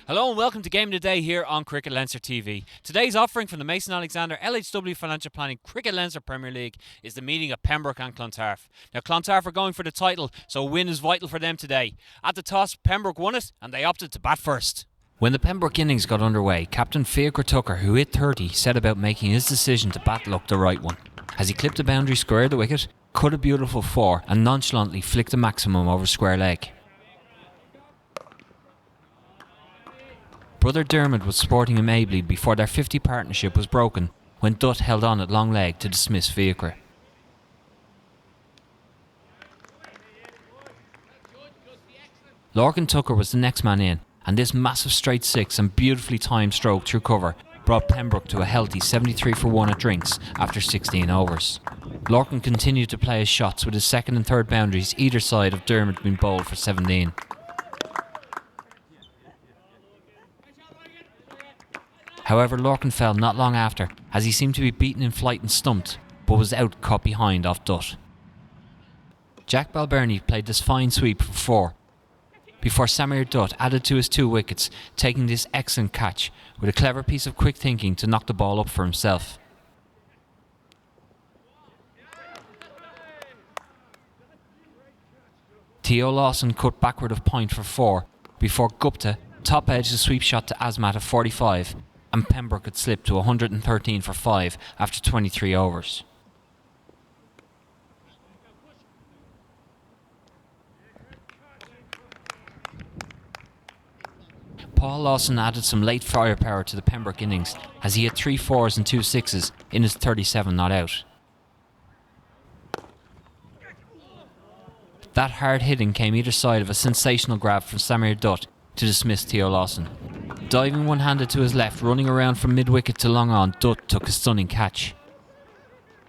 Hello and welcome to Game of the Day here on Cricket Leinster TV. Today's offering from the Mason Alexander LHW Financial Planning Cricket Leinster Premier League is the meeting of Pembroke and Clontarf. Now Clontarf are going for the title, so a win is vital for them today. At the toss, Pembroke won it and they opted to bat first. When the Pembroke innings got underway, Captain Fiacre Tucker, who hit 30, set about making his decision to bat luck the right one. As he clipped the boundary square of the wicket, cut a beautiful four and nonchalantly flicked the maximum over square leg. Brother Dermot was sporting him ably before their 50 partnership was broken when Dutt held on at long leg to dismiss Fiacre. Lorcan Tucker was the next man in, and this massive straight six and beautifully timed stroke through cover brought Pembroke to a healthy 73 for 1 at drinks after 16 overs. Lorcan continued to play his shots with his second and third boundaries either side of Dermot being bowled for 17. However, Lorcan fell not long after, as he seemed to be beaten in flight and stumped, but was out caught behind off Dutt. Jack Balbirnie played this fine sweep for 4, before Samir Dutt added to his 2 wickets, taking this excellent catch with a clever piece of quick thinking to knock the ball up for himself. Theo Lawson cut backward of point for 4, before Gupta top-edged a sweep shot to Asmat at 45, and Pembroke had slipped to 113 for 5 after 23 overs. Paul Lawson added some late firepower to the Pembroke innings as he had 3 4s and 2 6s in his 37 not out. That hard hitting came either side of a sensational grab from Samir Dutt to dismiss Theo Lawson. Diving one-handed to his left, running around from mid-wicket to long on, Dutt took a stunning catch.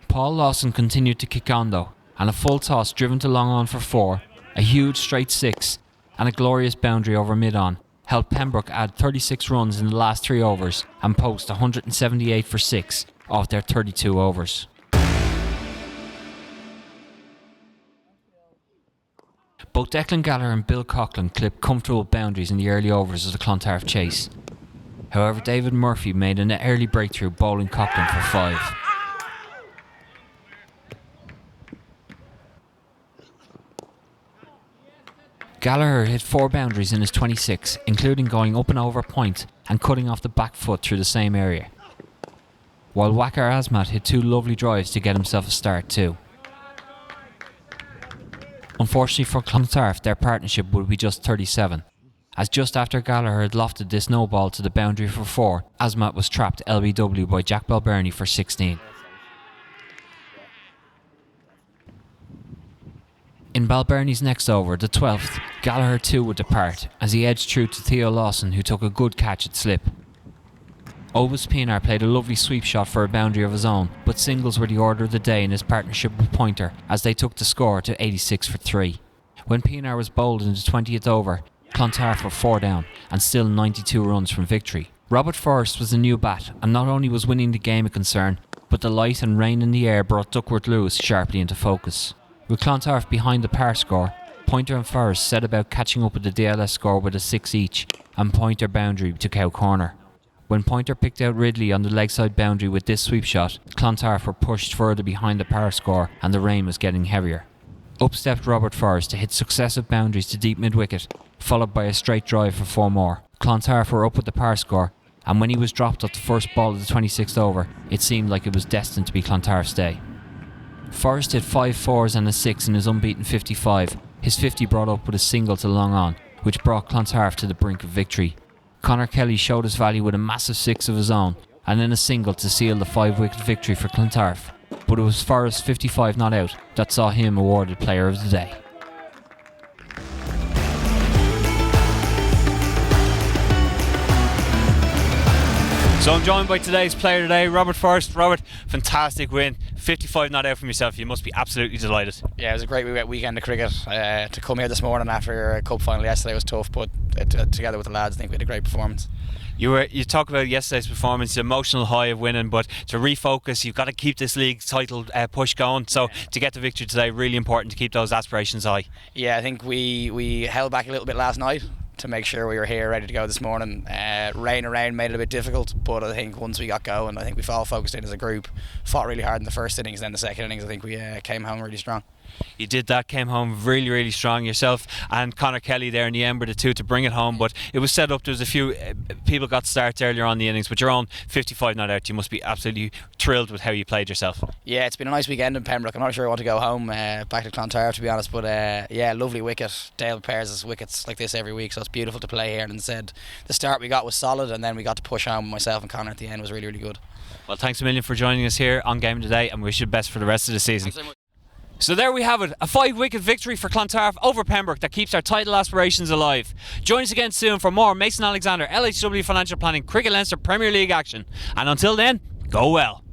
Paul Lawson continued to kick on though, and a full toss driven to long on for 4, a huge straight 6, and a glorious boundary over mid-on helped Pembroke add 36 runs in the last 3 overs and post 178 for 6 off their 32 overs. Both Declan Gallagher and Bill Coughlin clipped comfortable boundaries in the early overs of the Clontarf chase. However, David Murphy made an early breakthrough bowling Coughlin for 5. Gallagher hit 4 boundaries in his 26, including going up and over point and cutting off the back foot through the same area, while Wakar Asmat hit 2 lovely drives to get himself a start too. Unfortunately for Clontarf, their partnership would be just 37, as just after Gallagher had lofted this no ball to the boundary for 4, Asmat was trapped LBW by Jack Balbirnie for 16. In Balbirnie's next over, the 12th, Gallagher too would depart as he edged through to Theo Lawson, who took a good catch at slip. Obus Pienaar played a lovely sweep shot for a boundary of his own, but singles were the order of the day in his partnership with Pointer as they took the score to 86 for 3. When Pienaar was bowled in the 20th over, Clontarf were 4 down and still 92 runs from victory. Robert Forrest was the new bat, and not only was winning the game a concern, but the light and rain in the air brought Duckworth Lewis sharply into focus. With Clontarf behind the par score, Pointer and Forrest set about catching up with the DLS score with a 6 each, and Pointer boundary to Cow Corner. When Pointer picked out Ridley on the leg side boundary with this sweep shot, Clontarf were pushed further behind the par score and the rain was getting heavier. Up stepped Robert Forrest to hit successive boundaries to deep mid-wicket, followed by a straight drive for 4 more. Clontarf were up with the par score, and when he was dropped off the first ball of the 26th over, it seemed like it was destined to be Clontarf's day. Forrest hit 5 4s and a 6 in his unbeaten 55, his 50 brought up with a single to long on, which brought Clontarf to the brink of victory. Conor Kelly showed his value with a massive 6 of his own, and then a single to seal the 5-wicket victory for Clontarf, but it was Forrest's 55 not out that saw him awarded Player of the Day. So I'm joined by today's player today, Robert Forrest. Robert, fantastic win. 55 not out from yourself. You must be absolutely delighted. Yeah, it was a great weekend of cricket. To come here this morning after a cup final yesterday was tough, but together with the lads, I think we had a great performance. You talk about yesterday's performance, the emotional high of winning, but to refocus, you've got to keep this league title push going. So to get the victory today, really important to keep those aspirations high. Yeah, I think we held back a little bit last night. to make sure we were here ready to go this morning. Rain around made it a bit difficult, but I think once we got going, I think we all focused in as a group, fought really hard in the first innings, then the second innings I think we came home really strong. You did that, came home really, really strong. Yourself and Conor Kelly there in the end were the two to bring it home, but it was set up. There was a few people got starts earlier on the innings, but your own 55 not out. You must be absolutely thrilled with how you played yourself. Yeah, it's been a nice weekend in Pembroke. I'm not sure I want to go home back to Clontarf, to be honest, but yeah, lovely wicket. Dale pairs us wickets like this every week, so it's beautiful to play here. And said the start we got was solid, and then we got to push home. Myself and Conor at the end was really, really good. Well, thanks a million for joining us here on Game Today, and we wish you the best for the rest of the season. So there we have it, a 5-wicket victory for Clontarf over Pembroke that keeps our title aspirations alive. Join us again soon for more Mason Alexander, LHW Financial Planning, Cricket Leinster Premier League action. And until then, go well.